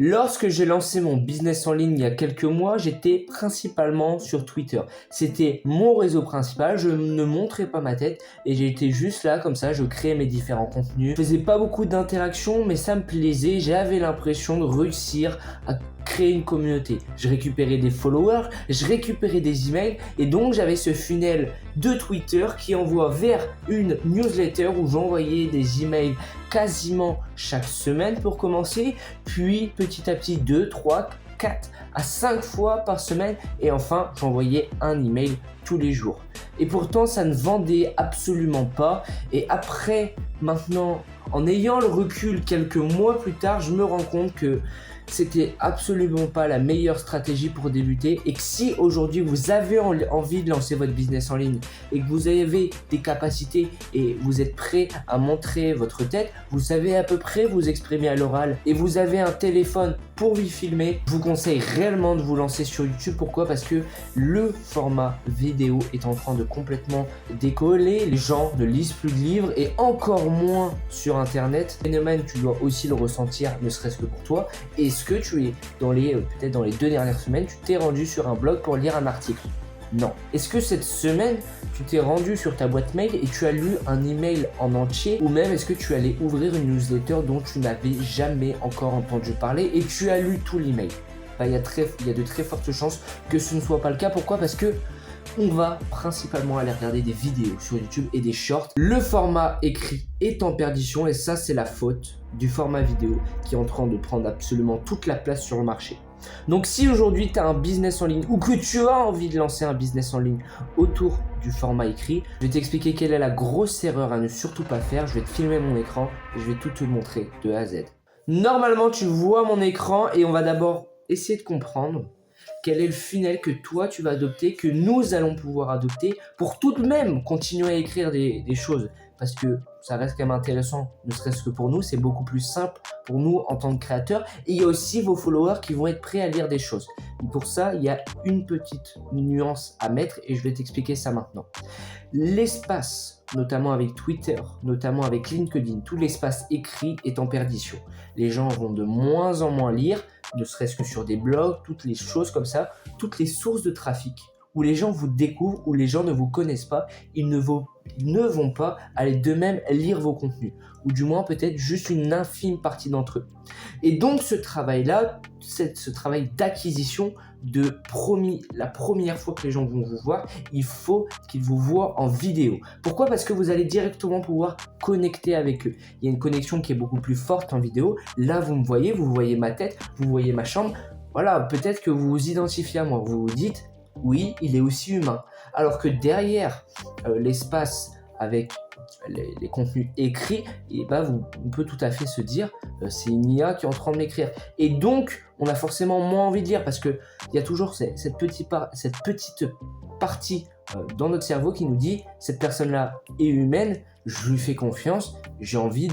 Lorsque j'ai lancé mon business en ligne il y a quelques mois, j'étais principalement sur Twitter. C'était mon réseau principal, je ne montrais pas ma tête et j'étais juste là comme ça, je créais mes différents contenus. Je faisais pas beaucoup d'interactions mais ça me plaisait, j'avais l'impression de réussir à créer une communauté. Je récupérais des followers, je récupérais des emails et donc j'avais ce funnel de Twitter qui envoie vers une newsletter où j'envoyais des emails quasiment chaque semaine pour commencer, puis petit à petit 2, 3, 4 à 5 fois par semaine et enfin j'envoyais un email tous les jours. Et pourtant ça ne vendait absolument pas et après maintenant en ayant le recul quelques mois plus tard, je me rends compte que c'était absolument pas la meilleure stratégie pour débuter et que si aujourd'hui vous avez envie de lancer votre business en ligne et que vous avez des capacités et vous êtes prêt à montrer votre tête, vous savez à peu près vous exprimer à l'oral et vous avez un téléphone pour vous filmer, je vous conseille réellement de vous lancer sur YouTube. Pourquoi ? Parce que le format vidéo est en train de complètement décoller. Les gens ne lisent plus de livres et encore moins sur internet. Phénomène, tu dois aussi le ressentir, ne serait-ce que pour toi. Est-ce que tu es peut-être dans les 2 dernières semaines, tu t'es rendu sur un blog pour lire un article ? Non. Est-ce que cette semaine, tu t'es rendu sur ta boîte mail et tu as lu un email en entier ou même est-ce que tu allais ouvrir une newsletter dont tu n'avais jamais encore entendu parler et tu as lu tout l'email ? Il y a de très fortes chances que ce ne soit pas le cas. Pourquoi ? Parce que on va principalement aller regarder des vidéos sur YouTube et des shorts. Le format écrit est en perdition et ça c'est la faute du format vidéo qui est en train de prendre absolument toute la place sur le marché. Donc si aujourd'hui tu as un business en ligne ou que tu as envie de lancer un business en ligne autour du format écrit, je vais t'expliquer quelle est la grosse erreur à ne surtout pas faire. Je vais te filmer mon écran et je vais tout te montrer de A à Z. Normalement tu vois mon écran et on va d'abord essayer de comprendre quel est le funnel que toi tu vas adopter, que nous allons pouvoir adopter pour tout de même continuer à écrire des choses. Parce que ça reste quand même intéressant, ne serait-ce que pour nous, c'est beaucoup plus simple pour nous en tant que créateurs. Et il y a aussi vos followers qui vont être prêts à lire des choses. Et pour ça, il y a une petite nuance à mettre et je vais t'expliquer ça maintenant. L'espace, notamment avec Twitter, notamment avec LinkedIn, tout l'espace écrit est en perdition. Les gens vont de moins en moins lire, ne serait-ce que sur des blogs, toutes les choses comme ça, toutes les sources de trafic où les gens vous découvrent, où les gens ne vous connaissent pas, ils ne vont pas aller d'eux-mêmes lire vos contenus, ou du moins peut-être juste une infime partie d'entre eux. Et donc ce travail-là, ce travail d'acquisition la première fois que les gens vont vous voir, il faut qu'ils vous voient en vidéo. Pourquoi ? Parce que vous allez directement pouvoir connecter avec eux. Il y a une connexion qui est beaucoup plus forte en vidéo. Là, vous voyez ma tête, vous voyez ma chambre. Voilà, peut-être que vous vous identifiez à moi, vous vous dites oui, il est aussi humain. Alors que derrière l'espace avec les contenus écrits, on peut tout à fait se dire c'est une IA qui est en train de m'écrire. Et donc, on a forcément moins envie de lire parce qu'il y a toujours cette petite partie dans notre cerveau qui nous dit cette personne-là est humaine, je lui fais confiance, j'ai envie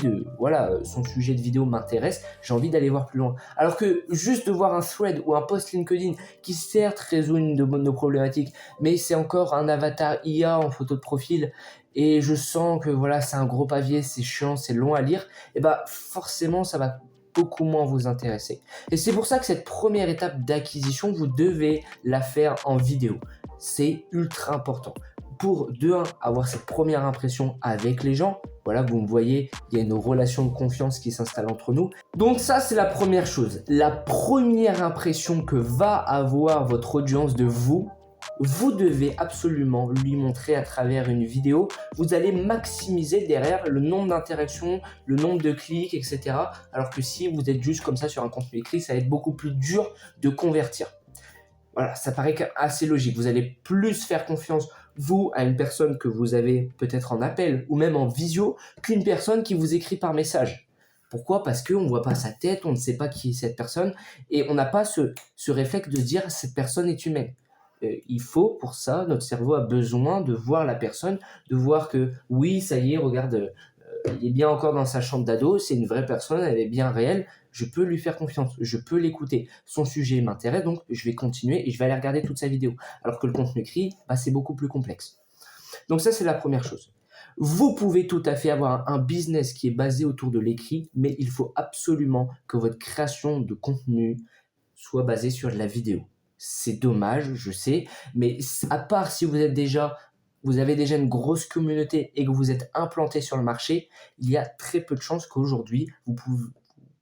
son sujet de vidéo m'intéresse, j'ai envie d'aller voir plus loin. Alors que juste de voir un thread ou un post LinkedIn qui certes résout une de nos problématiques, mais c'est encore un avatar IA en photo de profil et je sens que c'est un gros papier, c'est chiant, c'est long à lire, et forcément ça va beaucoup moins vous intéresser. Et c'est pour ça que cette première étape d'acquisition, vous devez la faire en vidéo. C'est ultra important. Pour avoir cette première impression avec les gens, vous me voyez, il y a une relation de confiance qui s'installe entre nous. Donc ça, c'est la première chose. La première impression que va avoir votre audience de vous, vous devez absolument lui montrer à travers une vidéo. Vous allez maximiser derrière le nombre d'interactions, le nombre de clics, etc. Alors que si vous êtes juste comme ça sur un contenu écrit, ça va être beaucoup plus dur de convertir. Voilà, ça paraît assez logique. Vous allez plus faire confiance, vous, à une personne que vous avez peut-être en appel ou même en visio qu'une personne qui vous écrit par message. Pourquoi ? Parce qu'on ne voit pas sa tête, on ne sait pas qui est cette personne et on n'a pas ce réflexe de dire cette personne est humaine. Il faut, pour ça, notre cerveau a besoin de voir la personne, de voir que oui, ça y est, regarde, il est bien encore dans sa chambre d'ado, c'est une vraie personne, elle est bien réelle, je peux lui faire confiance, je peux l'écouter. Son sujet m'intéresse, donc je vais continuer et je vais aller regarder toute sa vidéo. Alors que le contenu écrit, c'est beaucoup plus complexe. Donc ça, c'est la première chose. Vous pouvez tout à fait avoir un business qui est basé autour de l'écrit, mais il faut absolument que votre création de contenu soit basée sur de la vidéo. C'est dommage, je sais, mais à part si vous avez déjà une grosse communauté et que vous êtes implanté sur le marché, il y a très peu de chances qu'aujourd'hui, vous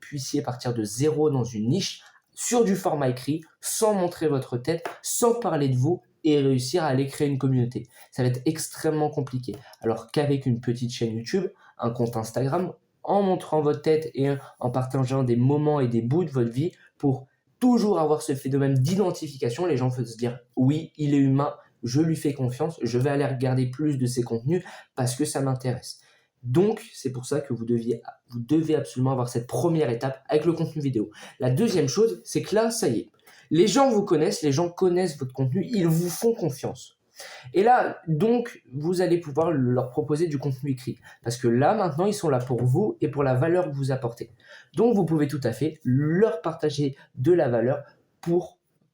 puissiez partir de zéro dans une niche sur du format écrit, sans montrer votre tête, sans parler de vous et réussir à aller créer une communauté. Ça va être extrêmement compliqué. Alors qu'avec une petite chaîne YouTube, un compte Instagram, en montrant votre tête et en partageant des moments et des bouts de votre vie pour toujours avoir ce phénomène d'identification, les gens peuvent se dire oui, il est humain, je lui fais confiance, je vais aller regarder plus de ses contenus parce que ça m'intéresse. Donc, c'est pour ça que vous devez absolument avoir cette première étape avec le contenu vidéo. La deuxième chose, c'est que là, ça y est, les gens vous connaissent, les gens connaissent votre contenu, ils vous font confiance. Et là, donc, vous allez pouvoir leur proposer du contenu écrit. Parce que là, maintenant, ils sont là pour vous et pour la valeur que vous apportez. Donc, vous pouvez tout à fait leur partager de la valeur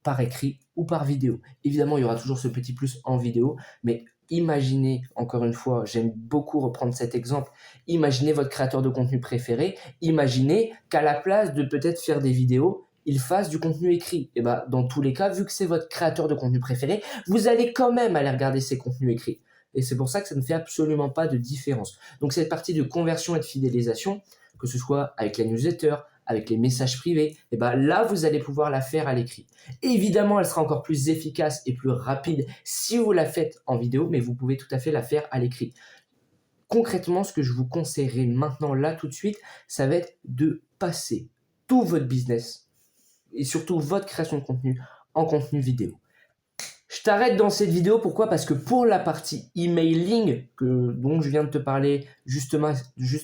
par écrit ou par vidéo. Évidemment, il y aura toujours ce petit plus en vidéo, mais imaginez, encore une fois, j'aime beaucoup reprendre cet exemple, imaginez votre créateur de contenu préféré, imaginez qu'à la place de peut-être faire des vidéos, il fasse du contenu écrit. Et bah, dans tous les cas, vu que c'est votre créateur de contenu préféré, vous allez quand même aller regarder ses contenus écrits. Et c'est pour ça que ça ne fait absolument pas de différence. Donc cette partie de conversion et de fidélisation, que ce soit avec la newsletter, avec les messages privés, et bah là, vous allez pouvoir la faire à l'écrit. Évidemment, elle sera encore plus efficace et plus rapide si vous la faites en vidéo, mais vous pouvez tout à fait la faire à l'écrit. Concrètement, ce que je vous conseillerais maintenant, là, tout de suite, ça va être de passer tout votre business et surtout votre création de contenu en contenu vidéo. Je t'arrête dans cette vidéo, pourquoi? Parce que pour la partie emailing dont je viens de te parler juste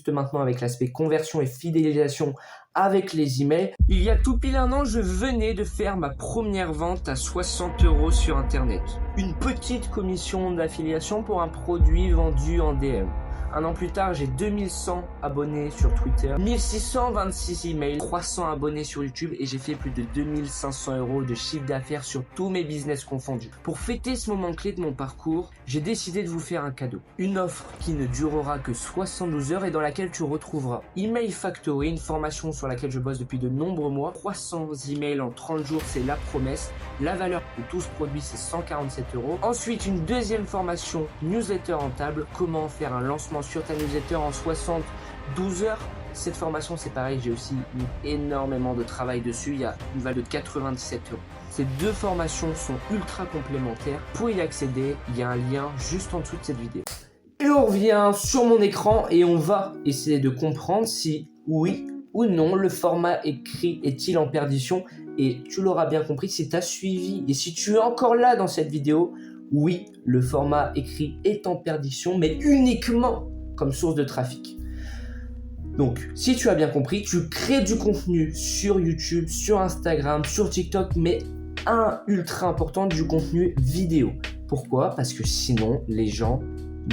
maintenant avec l'aspect conversion et fidélisation avec les emails, il y a tout pile un an, je venais de faire ma première vente à 60 € sur Internet. Une petite commission d'affiliation pour un produit vendu en DM. Un an plus tard, j'ai 2100 abonnés sur Twitter, 1626 emails, 300 abonnés sur YouTube et j'ai fait plus de 2500 € de chiffre d'affaires sur tous mes business confondus. Pour fêter ce moment clé de mon parcours, j'ai décidé de vous faire un cadeau. Une offre qui ne durera que 72 heures et dans laquelle tu retrouveras Email Factory, une formation sur laquelle je bosse depuis de nombreux mois. 300 emails en 30 jours, c'est la promesse. La valeur de tout ce produit, c'est 147 €. Ensuite, une deuxième formation newsletter rentable, comment faire un lancement sur ta newsletter en 72 heures. Cette formation, c'est pareil, j'ai aussi mis énormément de travail dessus. Il y a une valeur de 97 €. Ces deux formations sont ultra complémentaires. Pour y accéder, il y a un lien juste en dessous de cette vidéo. Et on revient sur mon écran et on va essayer de comprendre si oui ou non le format écrit est-il en perdition. Et tu l'auras bien compris si tu as suivi et si tu es encore là dans cette vidéo, oui, le format écrit est en perdition, mais uniquement comme source de trafic. Donc, si tu as bien compris, tu crées du contenu sur YouTube, sur Instagram, sur TikTok, mais ultra important, du contenu vidéo. Pourquoi? Parce que sinon, les gens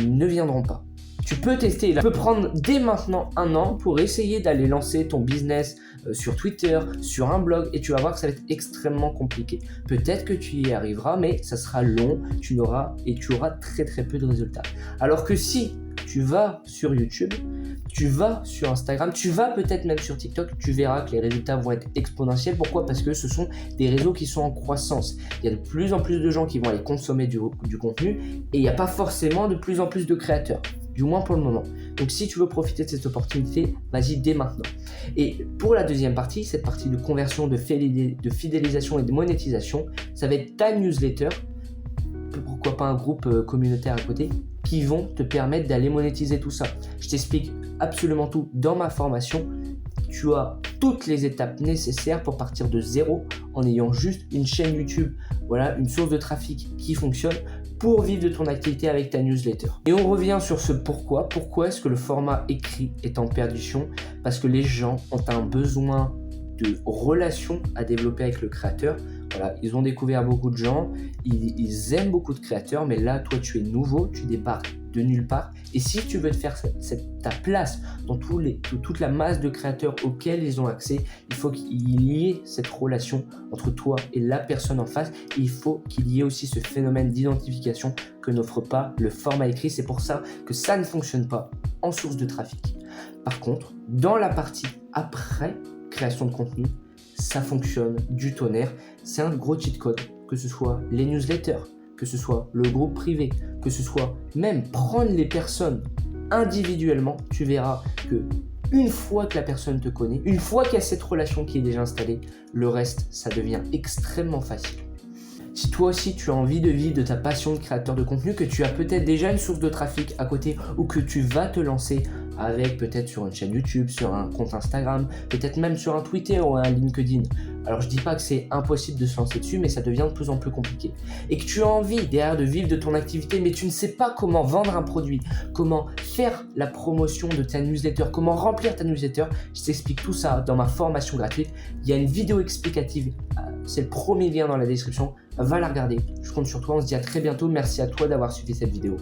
ne viendront pas. Tu peux tester, tu peux prendre dès maintenant 1 an pour essayer d'aller lancer ton business sur Twitter, sur un blog et tu vas voir que ça va être extrêmement compliqué. Peut-être que tu y arriveras, mais ça sera long, tu auras très très peu de résultats. Alors que si tu vas sur YouTube, tu vas sur Instagram, tu vas peut-être même sur TikTok, tu verras que les résultats vont être exponentiels. Pourquoi? Parce que ce sont des réseaux qui sont en croissance. Il y a de plus en plus de gens qui vont aller consommer du contenu et il n'y a pas forcément de plus en plus de créateurs. Du moins pour le moment. Donc si tu veux profiter de cette opportunité, vas-y dès maintenant. Et pour la deuxième partie, cette partie de conversion, de fidélisation et de monétisation, ça va être ta newsletter, pourquoi pas un groupe communautaire à côté, qui vont te permettre d'aller monétiser tout ça. Je t'explique absolument tout dans ma formation. Tu as toutes les étapes nécessaires pour partir de zéro en ayant juste une chaîne YouTube, voilà, une source de trafic qui fonctionne pour vivre de ton activité avec ta newsletter. Et on revient sur ce pourquoi. Pourquoi est-ce que le format écrit est en perdition? Parce que les gens ont un besoin de relation à développer avec le créateur. Voilà, ils ont découvert beaucoup de gens, ils aiment beaucoup de créateurs, mais là, toi, tu es nouveau, tu débarques de nulle part. Et si tu veux te faire ta place dans toute la masse de créateurs auxquels ils ont accès, il faut qu'il y ait cette relation entre toi et la personne en face. Et il faut qu'il y ait aussi ce phénomène d'identification que n'offre pas le format écrit. C'est pour ça que ça ne fonctionne pas en source de trafic. Par contre, dans la partie après création de contenu, ça fonctionne du tonnerre. C'est un gros cheat code, que ce soit les newsletters, que ce soit le groupe privé, que ce soit même prendre les personnes individuellement. Tu verras que une fois que la personne te connaît, une fois qu'il y a cette relation qui est déjà installée, le reste, ça devient extrêmement facile. Si toi aussi tu as envie de vivre de ta passion de créateur de contenu, que tu as peut-être déjà une source de trafic à côté ou que tu vas te lancer avec peut-être sur une chaîne YouTube, sur un compte Instagram, peut-être même sur un Twitter ou un LinkedIn. Alors je dis pas que c'est impossible de se lancer dessus, mais ça devient de plus en plus compliqué. Et que tu as envie derrière de vivre de ton activité, mais tu ne sais pas comment vendre un produit, comment faire la promotion de ta newsletter, comment remplir ta newsletter, je t'explique tout ça dans ma formation gratuite. Il y a une vidéo explicative, c'est le premier lien dans la description, va la regarder. Je compte sur toi, on se dit à très bientôt. Merci à toi d'avoir suivi cette vidéo.